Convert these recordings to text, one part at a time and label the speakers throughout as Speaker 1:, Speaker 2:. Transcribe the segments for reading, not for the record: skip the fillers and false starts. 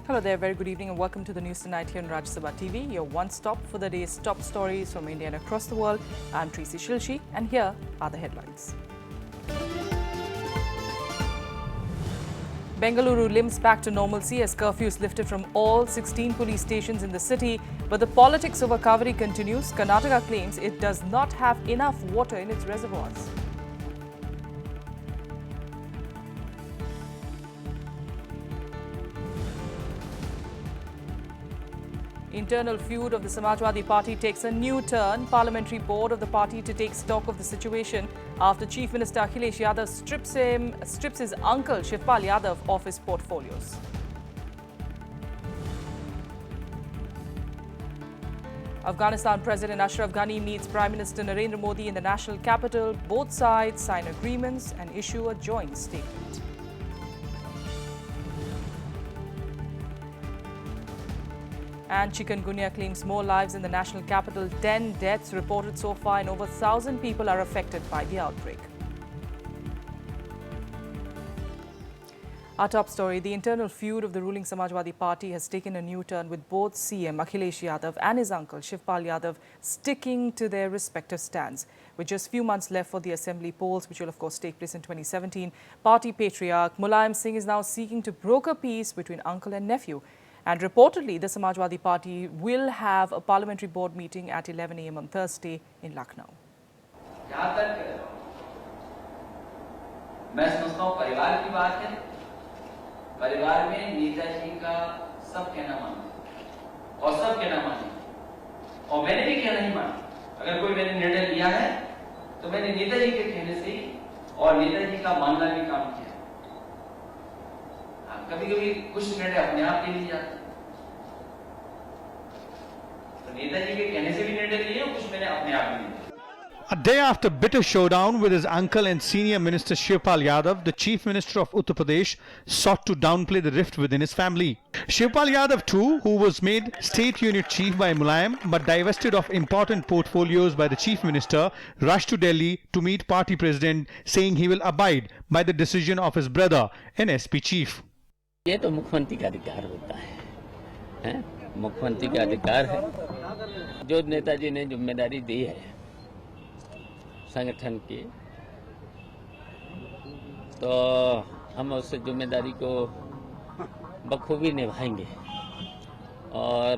Speaker 1: Hello there, very good evening and welcome to the news tonight here on Sabha TV, your one-stop for the day's top stories from India and across the world. I'm Tracy Shilshi and here are the headlines. Bengaluru limps back to normalcy as curfews lifted from all 16 police stations in the city, but the politics over Kaveri continues. Karnataka claims it does not have enough water in its reservoirs. Internal feud of the Samajwadi Party takes a new turn. Parliamentary board of the party to take stock of the situation after Chief Minister Akhilesh Yadav strips his uncle Shivpal Yadav of his portfolios. Afghanistan President Ashraf Ghani meets Prime Minister Narendra Modi in the national capital. Both sides sign agreements and issue a joint statement. And chikungunya claims more lives in the national capital. 10 deaths reported so far and over 1,000 people are affected by the outbreak. Our top story, the internal feud of the ruling Samajwadi Party has taken a new turn with both CM Akhilesh Yadav and his uncle Shivpal Yadav sticking to their respective stands. With just few months left for the assembly polls, which will of course take place in 2017, party patriarch Mulayam Singh is now seeking to broker peace between uncle and nephew. And reportedly, the Samajwadi Party will have a parliamentary board meeting at 11 a.m. on Thursday in Lucknow.
Speaker 2: मैं समझता हूँ परिवार की बात है। परिवार में नेताजी का सब कहना माने और सब कहना माने और मैंने भी कहना ही माना। अगर कोई मैंने निर्णय लिया है तो मैंने नेताजी के कहने से और नेताजी का मानना भी काम किया। कभी-कभी कुछ निर्णय अपने आप ले लिए जाते हैं। तो नेताजी के कहने से भी निर्णय लिए और कुछ मैंने अपने आप लिए।
Speaker 3: A day after bitter showdown with his uncle and senior minister Shivpal Yadav, the Chief Minister of Uttar Pradesh sought to downplay the rift within his family. Shivpal Yadav too, who was made State Unit Chief by Mulayam but divested of important portfolios by the Chief Minister, rushed to Delhi to meet party president, saying he will abide by the decision of his brother and SP Chief.
Speaker 4: ये तो मुख्यमंत्री का अधिकार होता है, मुख्यमंत्री का अधिकार है। जो नेताजी ने जिम्मेदारी दी है संगठन की, तो हम उस जिम्मेदारी को बखूबी निभाएंगे। और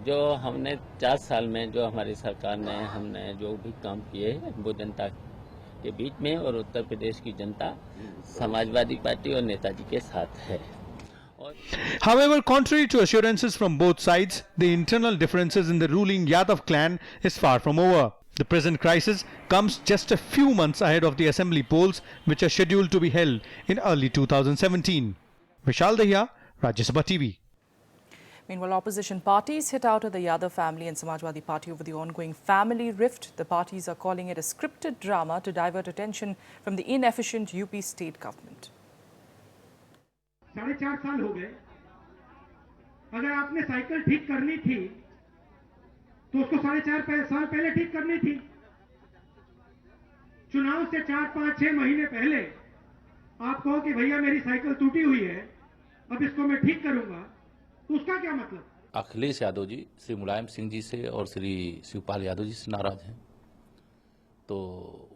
Speaker 4: जो हमने 4 साल में जो हमारी सरकार ने हमने जो भी काम किए वो जनता के बीच में और उत्तर प्रदेश की जनता समाजवादी पार्टी और नेताजी के साथ है।
Speaker 3: However, contrary to assurances from both sides, the internal differences in the ruling Yadav clan is far from over. The present crisis comes just a few months ahead of the assembly polls, which are scheduled to be held in early 2017. Vishal Dahiya, Rajya Sabha TV.
Speaker 1: Meanwhile, opposition parties hit out at the Yadav family and Samajwadi Party over the ongoing family rift. The parties are calling it a scripted drama to divert attention from the inefficient UP state government.
Speaker 5: 4.5 साल हो गए। अगर आपने cycle ठीक करनी थी तो उसको 4.5 साल पहले ठीक करनी थी। चुनाव से 4, 5, 6 महीने पहले आप कहो कि भैया मेरी साइकिल टूटी हुई है, अब इसको मैं ठीक करूंगा, तो उसका क्या मतलब?
Speaker 6: अखिलेश यादव जी श्री मुलायम सिंह जी से और श्री शिवपाल यादव जी से नाराज हैं, तो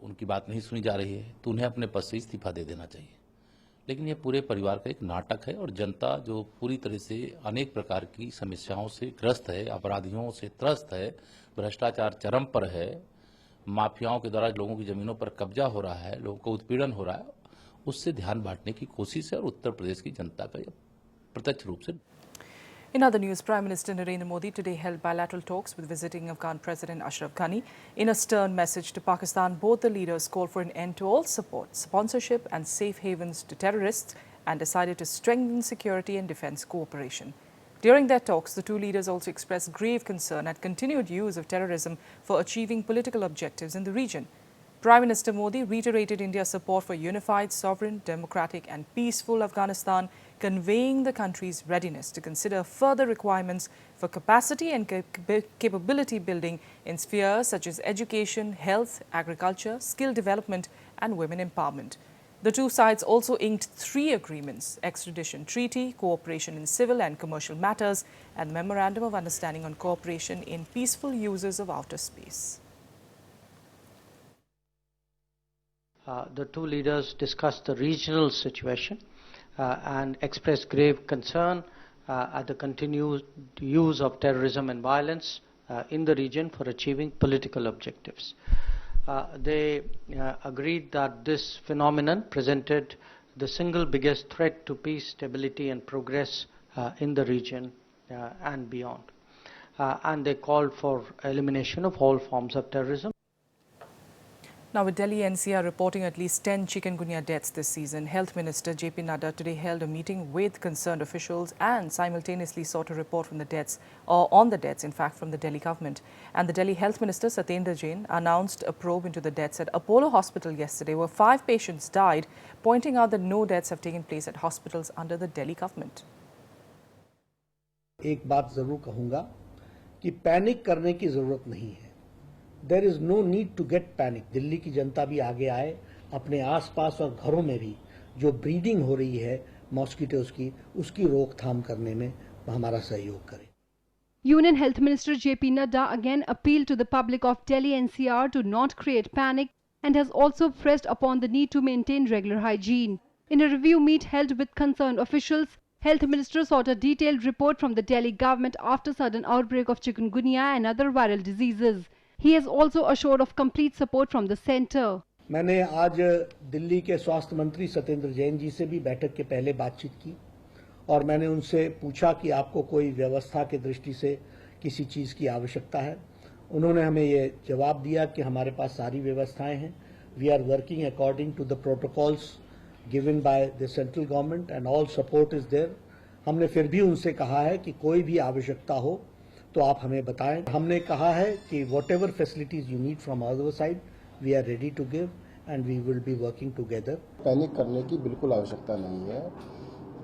Speaker 6: उनकी बात नहीं सुनी जा रही है, तो उन्हें अपने पद से इस्तीफा दे देना चाहिए। लेकिन ये पूरे परिवार का एक नाटक है और जनता जो पूरी तरह से अनेक प्रकार की समस्याओं से ग्रस्त है, अपराधियों से त्रस्त है, भ्रष्टाचार चरम पर है, माफियाओं के द्वारा लोगों की जमीनों पर कब्जा हो रहा है, लोगों को उत्पीड़न हो रहा है, उससे ध्यान बांटने की कोशिश है और उत्तर प्रदेश की जनता का प्रत्यक्ष रूप से।
Speaker 1: In other news, Prime Minister Narendra Modi today held bilateral talks with visiting Afghan President Ashraf Ghani. In a stern message to Pakistan, both the leaders called for an end to all support, sponsorship and safe havens to terrorists and decided to strengthen security and defense cooperation. During their talks, the two leaders also expressed grave concern at continued use of terrorism for achieving political objectives in the region. Prime Minister Modi reiterated India's support for unified, sovereign, democratic and peaceful Afghanistan, conveying the country's readiness to consider further requirements for for capacity and capability building in spheres such as education, health, agriculture, skill development and women empowerment. The two sides also inked 3 agreements: extradition treaty, cooperation in civil and commercial matters, and memorandum of understanding on cooperation in peaceful uses of outer space.
Speaker 7: The two leaders discussed the regional situation and expressed grave concern at the continued use of terrorism and violence in the region for achieving political objectives. They agreed that this phenomenon presented the single biggest threat to peace, stability and progress in the region and beyond. And they called for elimination of all forms of terrorism.
Speaker 1: Now, with Delhi NCR reporting at least 10 chikungunya deaths this season, Health Minister JP Nadda today held a meeting with concerned officials and simultaneously sought a report from the deaths, or on the deaths, in fact, from the Delhi government. And the Delhi Health Minister Satyendra Jain announced a probe into the deaths at Apollo Hospital yesterday, where 5 patients died, pointing out that no deaths have taken place at hospitals under the Delhi government.
Speaker 8: एक बात जरूर कहूंगा कि panic करने की जरूरत नहीं है. There is no need to get panic. Delhi की जनता भी आगे आए, अपने आसपास और घरों में भी जो ब्रीडिंग हो रही है मॉस्किटोज की, उसकी रोकथाम करने में हमारा सहयोग करें.
Speaker 9: Union Health Minister JP Nadda again appealed to the public of Delhi NCR to not create panic and has also pressed upon the need to maintain regular hygiene. In a review meet held with concerned officials, Health Minister sought a detailed report from the Delhi government after sudden outbreak of chikungunya and other viral diseases. He has also assured of complete support from the centre.
Speaker 8: मैंने आज दिल्ली के स्वास्थ्य मंत्री सत्येंद्र जैन जी से भी बैठक के पहले बातचीत की और मैंने उनसे पूछा कि आपको कोई व्यवस्था की दृष्टि से किसी चीज की आवश्यकता है. उन्होंने हमें ये जवाब दिया कि हमारे पास सारी व्यवस्थाएं हैं. We are working according to the protocols given by the central government and all support is there. हमने फिर भी उनसे कहा है कि कोई भी आवश्यकता हो तो आप हमें बताएं. हमने कहा है कि whatever facilities you need from our side we are ready to give and we will be working together.
Speaker 10: Panic करने की बिल्कुल आवश्यकता नहीं है.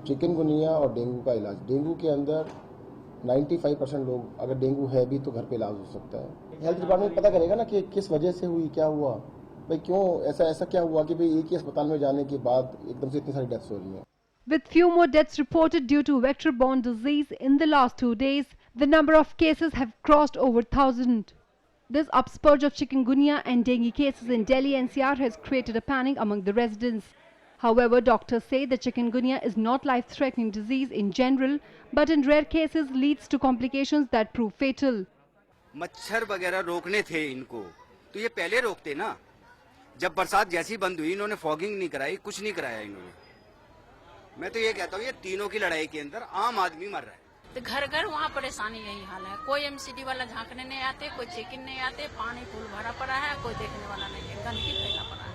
Speaker 10: चिकनगुनिया और डेंगू का इलाज, डेंगू के अंदर 95% लोग अगर डेंगू है भी तो घर पे इलाज हो सकता है. हेल्थ डिपार्टमेंट पता करेगा ना कि किस वजह से हुई, क्या हुआ, भाई क्यों ऐसा क्या हुआ कि भाई एक ही अस्पताल में जाने के बाद एकदम से इतनी सारी डेथ्स हो रही हैं.
Speaker 9: With few more deaths reported due to vector-borne disease in the last 2 days, the number of cases have crossed over 1,000. This upsurge of chikungunya and dengue cases in Delhi NCR has created a panic among the residents. However, doctors say that chikungunya is not life-threatening disease in general, but in rare cases leads to complications that prove fatal.
Speaker 11: मच्छर वगैरह रोकने थे इनको, तो ये पहले रोकते ना. जब बरसात जैसी बंद हुई, इन्होंने फॉगिंग नहीं कराई, कुछ नहीं कराया इन्होंने. मैं तो ये कहता हूँ ये तीनों की लड़ाई के अंदर आम आदमी मर रहा है.
Speaker 12: तो घर घर वहाँ परेशानी यही हाल है. कोई एमसीडी वाला झांकने नहीं आते, कोई चेकिंग नहीं आते, पानी फूल भरा पड़ा है, कोई देखने वाला नहीं है, गंदगी फैला पड़ा है.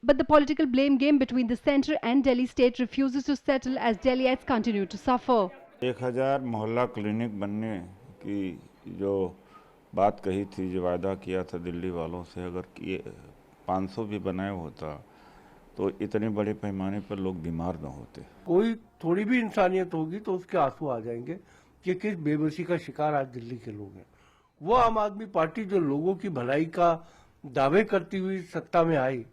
Speaker 9: But the political blame game between the centre and Delhi state refuses to settle as Delhiites continue to suffer.
Speaker 13: 1000 मोहल्ला क्लिनिक बनने की जो बात कही थी, जो वायदा किया था दिल्ली वालों से, अगर 500 भी बनाया होता तो इतने बड़े पैमाने पर लोग बीमार न होते.
Speaker 5: कोई थोड़ी भी इंसानियत होगी तो उसके आंसू आ जाएंगे कि किस बेबसी का शिकार आज दिल्ली के लोग हैं. वो आम आदमी पार्टी जो लोगों की भलाई का दावे करती हुई सत्ता में आई,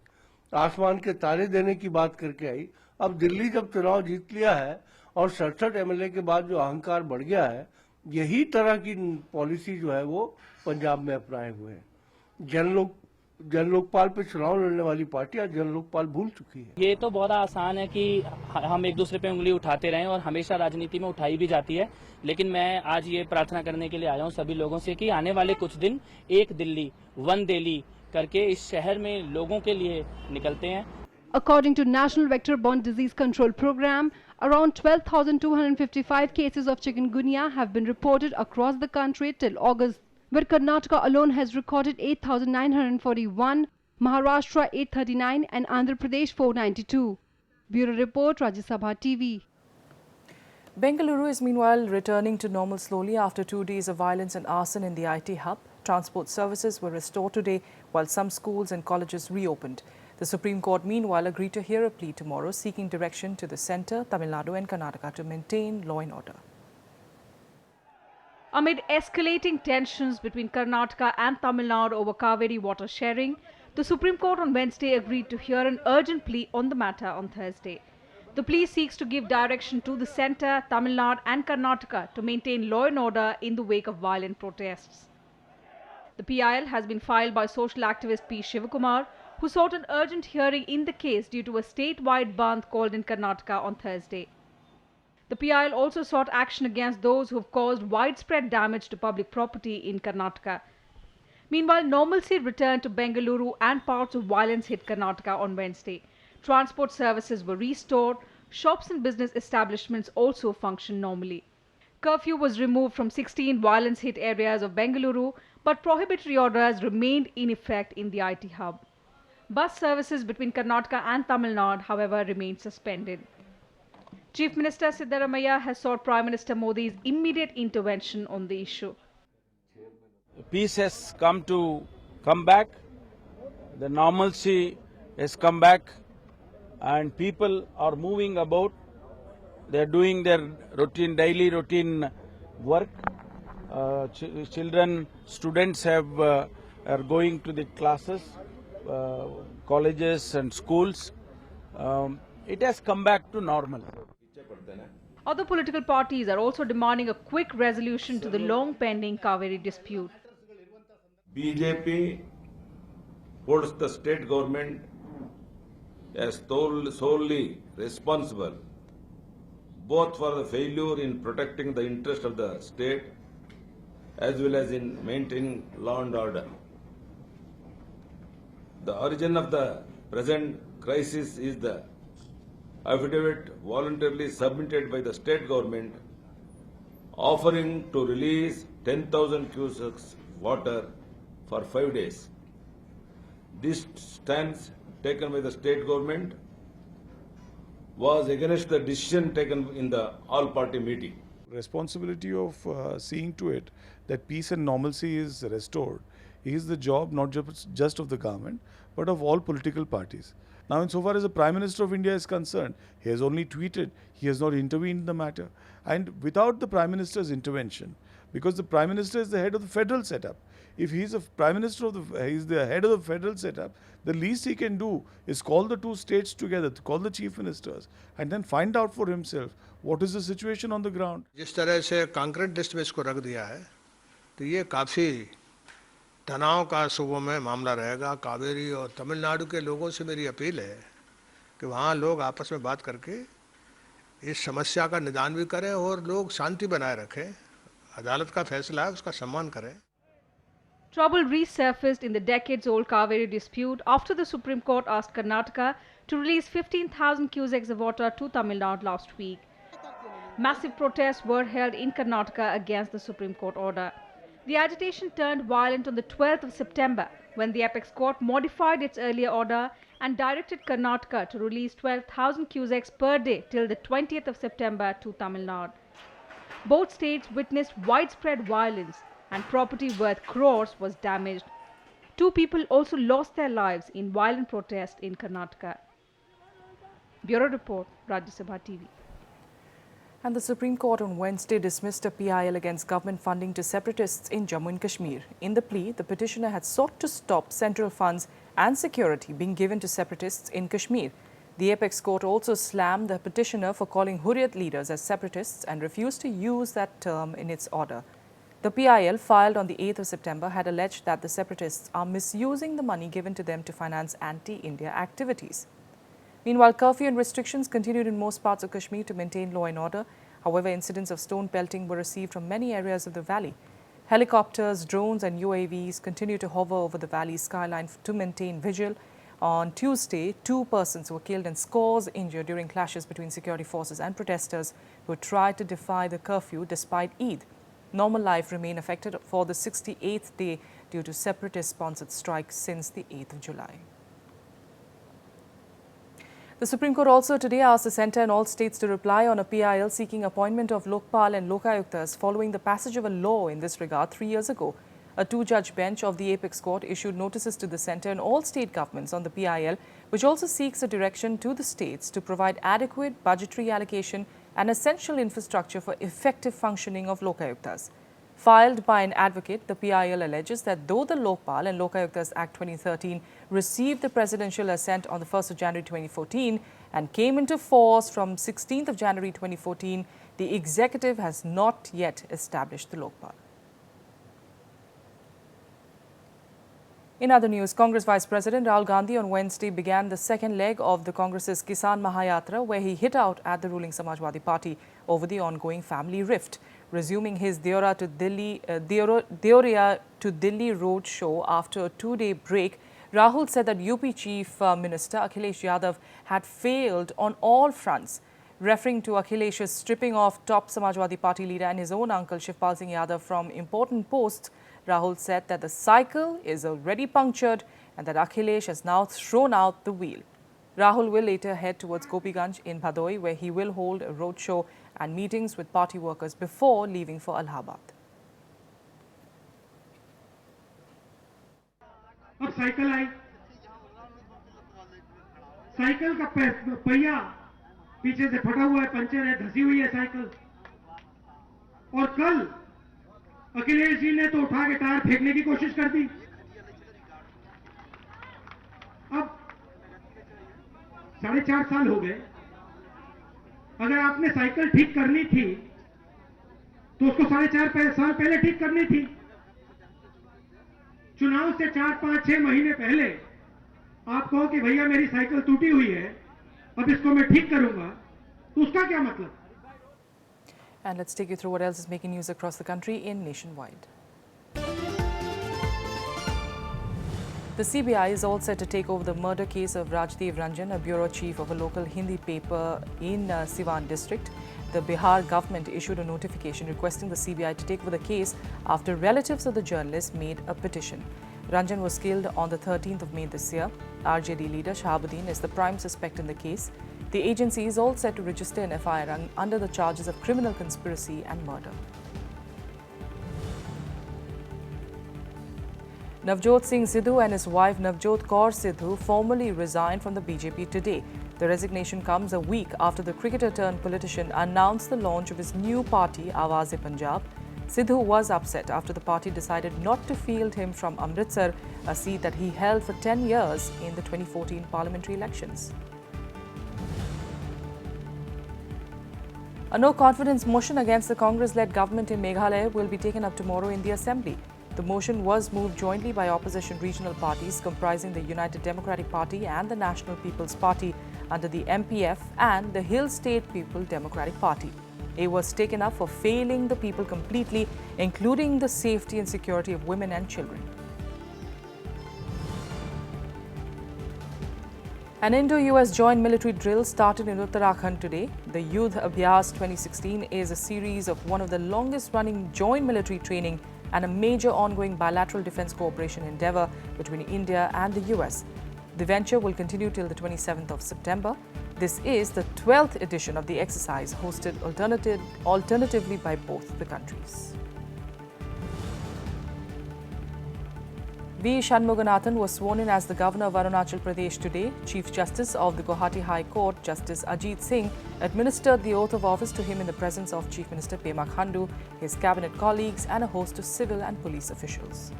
Speaker 5: आसमान के तारे देने की बात करके आई, अब दिल्ली जब चुनाव जीत लिया है और 67 एमएलए के बाद जो अहंकार बढ़ गया है, यही तरह की पॉलिसी जो है वो पंजाब में अपनाए हुए हैं. जन लोकपाल पे चुनाव लड़ने वाली पार्टी आज जन लोकपाल भूल चुकी है.
Speaker 14: ये तो बहुत आसान है कि हम एक दूसरे पे उंगली उठाते रहें और हमेशा राजनीति में उठाई भी जाती है. लेकिन मैं आज ये प्रार्थना करने के लिए आया हूँ सभी लोगों से कि आने वाले कुछ दिन एक दिल्ली, वन दिल्ली करके इस शहर में लोगों के लिए निकलते हैं.
Speaker 9: According to National Vector-Borne Disease Control Program, around 12,255 cases of chikungunya have been reported across the country till August, where Karnataka alone has recorded 8,941, Maharashtra 839 and Andhra Pradesh 492. Bureau Report, Rajya Sabha TV.
Speaker 1: Bengaluru is meanwhile returning to normal slowly after 2 days of violence and arson in the IT hub. Transport services were restored today while some schools and colleges reopened. The Supreme Court meanwhile agreed to hear a plea tomorrow seeking direction to the centre, Tamil Nadu and Karnataka to maintain law and order.
Speaker 9: Amid escalating tensions between Karnataka and Tamil Nadu over Kaveri water sharing, the Supreme Court on Wednesday agreed to hear an urgent plea on the matter on Thursday. The plea seeks to give direction to the centre, Tamil Nadu and Karnataka to maintain law and order in the wake of violent protests. The PIL has been filed by social activist P. Shivakumar, who sought an urgent hearing in the case due to a statewide bandh called in Karnataka on Thursday. The PIL also sought action against those who have caused widespread damage to public property in Karnataka. Meanwhile, normalcy returned to Bengaluru and parts of violence-hit Karnataka on Wednesday. Transport services were restored, shops and business establishments also functioned normally. Curfew was removed from 16 violence-hit areas of Bengaluru, but prohibitory orders remained in effect in the IT hub. Bus services between Karnataka and Tamil Nadu, however, remained suspended. Chief Minister Siddaramaiah has sought Prime Minister Modi's immediate intervention on the issue.
Speaker 15: Peace has come back, the normalcy has come back, and people are moving about. They are doing their daily routine work. Children, students are going to the classes, colleges and schools. It has come back to normal.
Speaker 9: Other political parties are also demanding a quick resolution to the long-pending Kaveri dispute.
Speaker 16: BJP holds the state government as solely responsible both for the failure in protecting the interest of the state as well as in maintaining law and order. The origin of the present crisis is the affidavit voluntarily submitted by the state government offering to release 10,000 cubics water for 5 days. This stance taken by the state government was against the decision taken in the all-party meeting.
Speaker 17: Responsibility of seeing to it that peace and normalcy is restored is the job not just of the government but of all political parties. Now, insofar as the Prime Minister of India is concerned, he has only tweeted, he has not intervened in the matter. And without the Prime Minister's intervention, because the Prime Minister is the head of the federal setup, if he is the Prime Minister he's the head of the federal setup, the least he can do is call the two states together, call the chief ministers, and then find out for himself what is the situation on the ground.
Speaker 18: जिस तरह से concrete list में इसको रख दिया है, तो ये काफ़ी तनाव का सूबों में मामला रहेगा. कावेरी और तमिलनाडु के लोगों से मेरी अपील है कि वहाँ लोग आपस में बात करके इस समस्या का निदान भी करें और लोग शांति बनाए रखें. अदालत का फैसला है, उसका सम्मान करें.
Speaker 9: Trouble resurfaced in the decades-old Kaveri dispute after the Supreme Court asked Karnataka to release 15,000 cubics of water to Tamil Nadu last week. Massive protests were held in Karnataka against the Supreme Court order. The agitation turned violent on the 12th of September when the apex court modified its earlier order and directed Karnataka to release 12,000 cubics per day till the 20th of September to Tamil Nadu. Both states witnessed widespread violence and property worth crores was damaged. 2 people also lost their lives in violent protest in Karnataka. Bureau Report, Rajya Sabha TV.
Speaker 1: And the Supreme Court on Wednesday dismissed a PIL against government funding to separatists in Jammu and Kashmir. In the plea, the petitioner had sought to stop central funds and security being given to separatists in Kashmir. The apex court also slammed the petitioner for calling Hurriyat leaders as separatists and refused to use that term in its order. The PIL, filed on the 8th of September, had alleged that the separatists are misusing the money given to them to finance anti-India activities. Meanwhile, curfew and restrictions continued in most parts of Kashmir to maintain law and order. However, incidents of stone pelting were received from many areas of the valley. Helicopters, drones and UAVs continue to hover over the valley skyline to maintain vigil. On Tuesday, 2 persons were killed and scores injured during clashes between security forces and protesters who tried to defy the curfew despite Eid. Normal life remained affected for the 68th day due to separatist-sponsored strikes since the 8th of July. The Supreme Court also today asked the centre and all states to reply on a PIL seeking appointment of Lokpal and Lokayuktas following the passage of a law in this regard 3 years ago. A 2-judge bench of the apex court issued notices to the centre and all state governments on the PIL, which also seeks a direction to the states to provide adequate budgetary allocation and essential infrastructure for effective functioning of Lokayuktas. Filed by an advocate, the PIL alleges that though the Lokpal and Lokayuktas Act 2013 received the presidential assent on the 1st of January 2014 and came into force from 16th of January 2014, the executive has not yet established the Lokpal. In other news, Congress Vice President Rahul Gandhi on Wednesday began the second leg of the Congress's Kisan Mahayatra, where he hit out at the ruling Samajwadi Party over the ongoing family rift. Resuming his Deoria to Delhi road show after a two-day break, Rahul said that UP Chief Minister Akhilesh Yadav had failed on all fronts. Referring to Akhilesh's stripping off top Samajwadi Party leader and his own uncle Shivpal Singh Yadav from important posts, Rahul said that the cycle is already punctured and that Akhilesh has now thrown out the wheel. Rahul will later head towards Gopiganj in Bhadoi, where he will hold a roadshow and meetings with party workers before leaving for Allahabad.
Speaker 19: अब cycle आई, cycle का पहिया पीछे से फटा हुआ है, puncture है, धसी हुई है साइकिल। और कल अखिलेश जी ने तो उठा के टायर फेंकने की कोशिश कर दी। अब 4.5 साल हो गए। अगर आपने साइकिल ठीक करनी थी तो उसको 4.5 साल पहले ठीक करनी थी। चुनाव से 4-5-6 महीने पहले आप कहो कि भैया मेरी साइकिल टूटी हुई है, अब इसको मैं ठीक करूंगा, तो उसका क्या मतलब?
Speaker 1: And let's take you through what else is making news across the country in Nationwide. The CBI is all set to take over the murder case of Rajdev Ranjan, a bureau chief of a local Hindi paper in Siwan district. The Bihar government issued a notification requesting the CBI to take over the case after relatives of the journalist made a petition. Ranjan was killed on the 13th of May this year. RJD leader Shahabuddin is the prime suspect in the case. The agency is all set to register an FIR under the charges of criminal conspiracy and murder. Navjot Singh Sidhu and his wife Navjot Kaur Sidhu formally resigned from the BJP today. The resignation comes a week after the cricketer-turned-politician announced the launch of his new party, Awaz-e-Punjab. Sidhu was upset after the party decided not to field him from Amritsar, a seat that he held for 10 years in the 2014 parliamentary elections. A no-confidence motion against the Congress-led government in Meghalaya will be taken up tomorrow in the Assembly. The motion was moved jointly by opposition regional parties comprising the United Democratic Party and the National People's Party under the MPF and the Hill State People Democratic Party. It was taken up for failing the people completely, including the safety and security of women and children. An Indo-US joint military drill started in Uttarakhand today. The Yudh Abhyas 2016 is a series of one of the longest-running joint military training and a major ongoing bilateral defense cooperation endeavor between India and the US. The venture will continue till the 27th of September. This is the 12th edition of the exercise, hosted alternatively by both the countries. V. Shanmuganathan was sworn in as the Governor of Arunachal Pradesh today. Chief Justice of the Guwahati High Court, Justice Ajit Singh, administered the oath of office to him in the presence of Chief Minister Pema Khandu, his cabinet colleagues and a host of civil and police officials.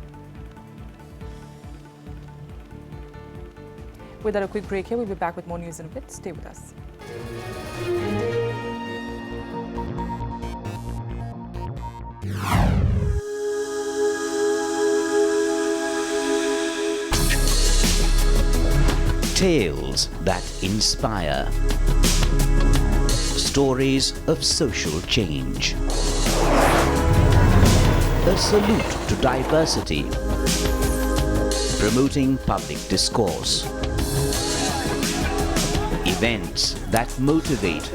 Speaker 1: Without a quick break here, we'll be back with more news in a bit. Stay with us.
Speaker 20: Tales that inspire. Stories of social change. A salute to diversity. Promoting public discourse. Events that motivate.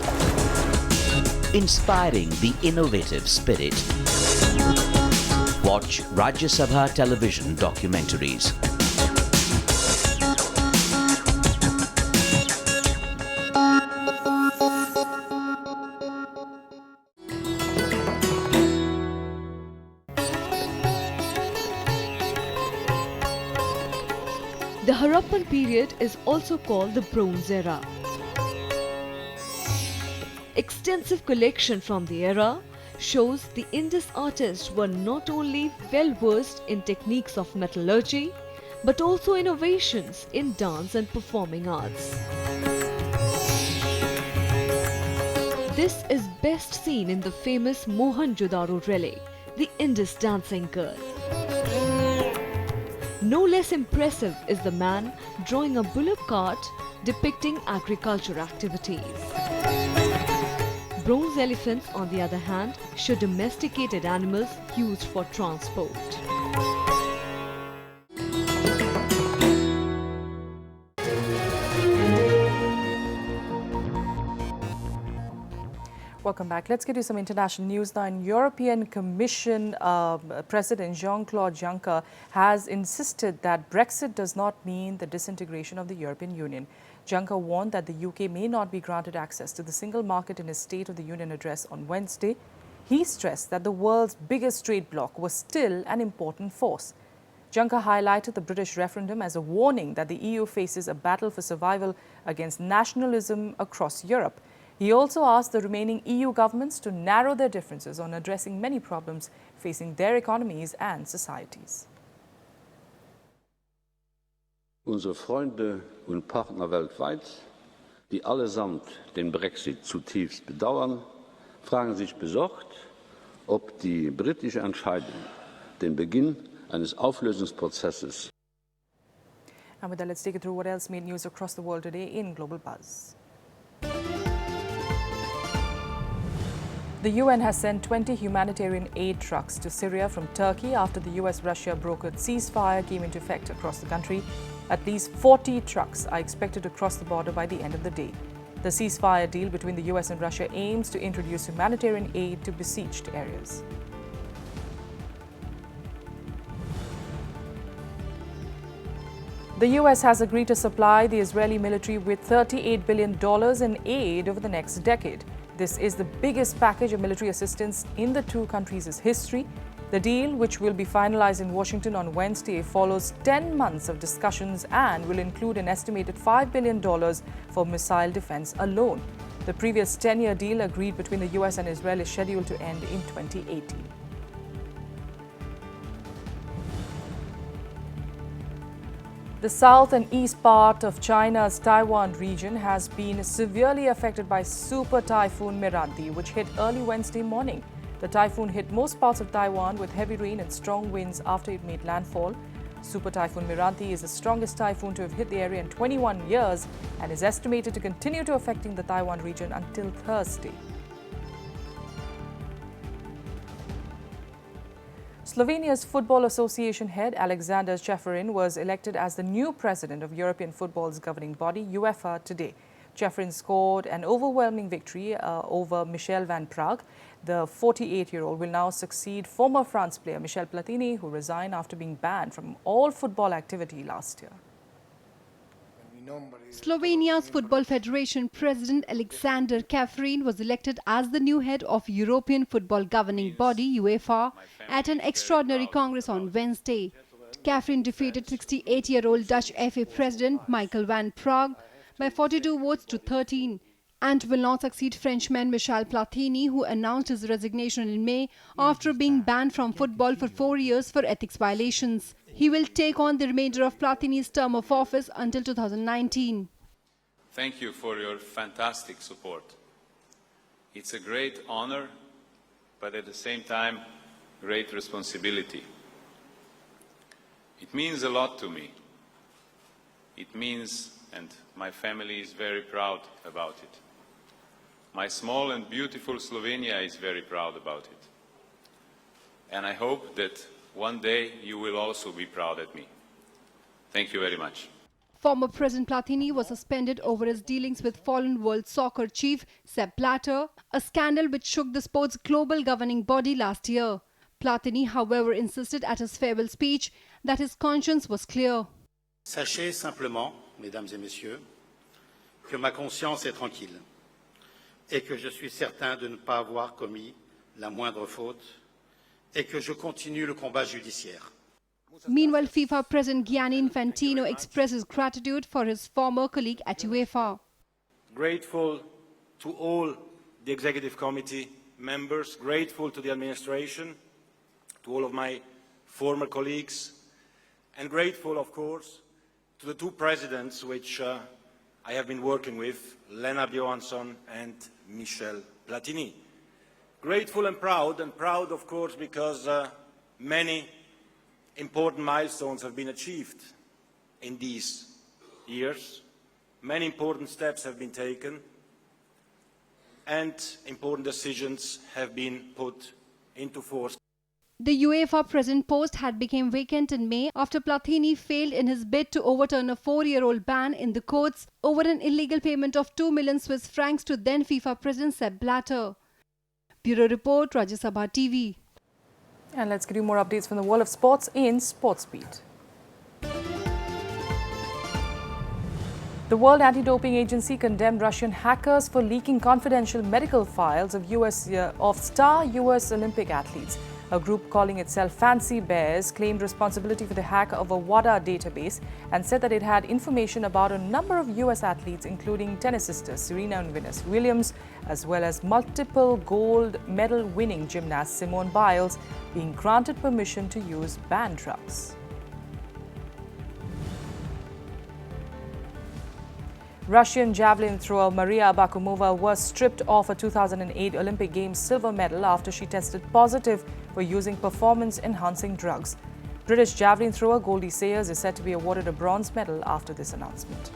Speaker 20: Inspiring the innovative spirit. Watch Rajya Sabha television documentaries.
Speaker 21: The Harappan period is also called the Bronze Era. Extensive collection from the era shows the Indus artists were not only well versed in techniques of metallurgy, but also innovations in dance and performing arts. This is best seen in the famous Mohenjo-daro relic, the Indus dancing girl. No less impressive is the man drawing a bullock cart depicting agriculture activities. Bronze elephants, on the other hand, show domesticated animals used for transport.
Speaker 1: Welcome back. Let's get you some international news now. European Commission President Jean-Claude Juncker has insisted that Brexit does not mean the disintegration of the European Union. Juncker warned that the UK may not be granted access to the single market in his State of the Union address on Wednesday. He stressed that the world's biggest trade bloc was still an important force. Juncker highlighted the British referendum as a warning that the EU faces a battle for survival against nationalism across Europe. He also asked the remaining EU governments to narrow their differences on addressing many problems facing their economies and societies.
Speaker 2: Unsere Freunde und Partner weltweit, die allesamt den Brexit zutiefst bedauern, fragen sich besorgt, ob die britische Entscheidung den Beginn eines Auflösungsprozesses.
Speaker 1: And with that, let's take it through what else made news across the world today in Global Buzz. The UN has sent 20 humanitarian aid trucks to Syria from Turkey after the US-Russia brokered ceasefire came into effect across the country. At least 40 trucks are expected to cross the border by the end of the day. The ceasefire deal between the US and Russia aims to introduce humanitarian aid to besieged areas. The US has agreed to supply the Israeli military with $38 billion in aid over the next decade. This is the biggest package of military assistance in the two countries' history. The deal, which will be finalized in Washington on Wednesday, follows 10 months of discussions and will include an estimated $5 billion for missile defense alone. The previous 10-year deal agreed between the US and Israel is scheduled to end in 2018. The south and east part of China's Taiwan region has been severely affected by Super Typhoon Meranti, which hit early Wednesday morning. The typhoon hit most parts of Taiwan with heavy rain and strong winds after it made landfall. Super Typhoon Meranti is the strongest typhoon to have hit the area in 21 years and is estimated to continue to affecting the Taiwan region until Thursday. Slovenia's Football Association head Alexander Čeferin was elected as the new president of European football's governing body, UEFA, today. Čeferin scored an overwhelming victory over Michel van Praag. The 48-year-old will now succeed former France player Michel Platini, who resigned after being banned from all football activity last year.
Speaker 9: Slovenia's Football Federation President Alexander Čeferin was elected as the new head of European football governing body UEFA at an extraordinary congress on Wednesday. Čeferin defeated 68-year-old Dutch FA president Michel van Praag by 42 votes to 13 and will not succeed Frenchman Michel Platini, who announced his resignation in May after being banned from football for 4 years for ethics violations. He will take on the remainder of Platini's term of office until 2019.
Speaker 22: Thank you for your fantastic support. It's a great honor, but at the same time, great responsibility. It means a lot to me. It means, and my family is very proud about it. My small and beautiful Slovenia is very proud about it. And I hope that one day you will also be proud of me. Thank you very much.
Speaker 9: Former President Platini was suspended over his dealings with fallen world soccer chief Sept, a scandal which shook the sport's global governing body last year. Platini, however, insisted at his farewell speech that his conscience was clear.
Speaker 23: Sachez simplement, mesdames et messieurs, que ma conscience est tranquille et que je suis certain de ne pas avoir commis la moindre faute et que je continue le combat judiciaire.
Speaker 9: Meanwhile, FIFA President Gianni Infantino expressed his gratitude for his former colleague at UEFA.
Speaker 23: Grateful to all the Executive Committee
Speaker 3: members, grateful to the administration, to all of my former colleagues, and grateful, of course, to the two presidents which I have been working with, Lennart Johansson and Michel Platini. Grateful and proud, of course, because many important milestones have been achieved in these years. Many important steps have been taken, and important decisions have been put into force.
Speaker 9: The UEFA president post had become vacant in May after Platini failed in his bid to overturn a 4-year-old ban in the courts over an illegal payment of 2 million Swiss francs to then FIFA president Sepp Blatter. Bureau Report, Rajya Sabha TV.
Speaker 1: And let's give you more updates from the world of sports in Sports Beat. The World Anti-Doping Agency condemned Russian hackers for leaking confidential medical files of star US Olympic athletes. A group calling itself Fancy Bears claimed responsibility for the hack of a WADA database and said that it had information about a number of US athletes, including tennis sisters Serena and Venus Williams, as well as multiple gold medal winning gymnast Simone Biles, being granted permission to use banned drugs. Russian javelin thrower Maria Abakumova was stripped of a 2008 Olympic Games silver medal after she tested positive for using performance-enhancing drugs. British javelin thrower Goldie Sayers is said to be awarded a bronze medal after this announcement.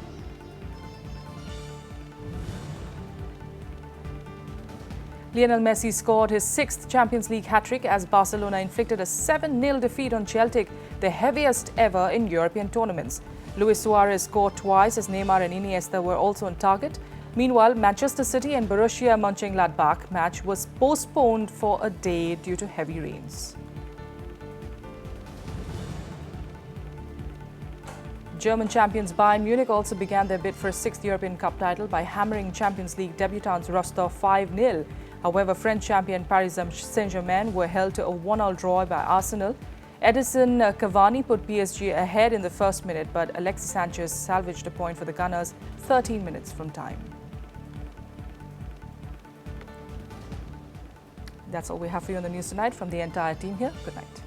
Speaker 1: Lionel Messi scored his 6th Champions League hat-trick as Barcelona inflicted a 7-0 defeat on Celtic, the heaviest ever in European tournaments. Luis Suarez scored twice as Neymar and Iniesta were also on target. Meanwhile, Manchester City and Borussia Mönchengladbach match was postponed for a day due to heavy rains. German champions Bayern Munich also began their bid for a 6th European Cup title by hammering Champions League debutants Rostov 5-0. However, French champion Paris Saint-Germain were held to a 1-1 draw by Arsenal. Edison Cavani put PSG ahead in the first minute, but Alexis Sanchez salvaged a point for the Gunners 13 minutes from time. That's all we have for you on the news tonight from the entire team here. Good night.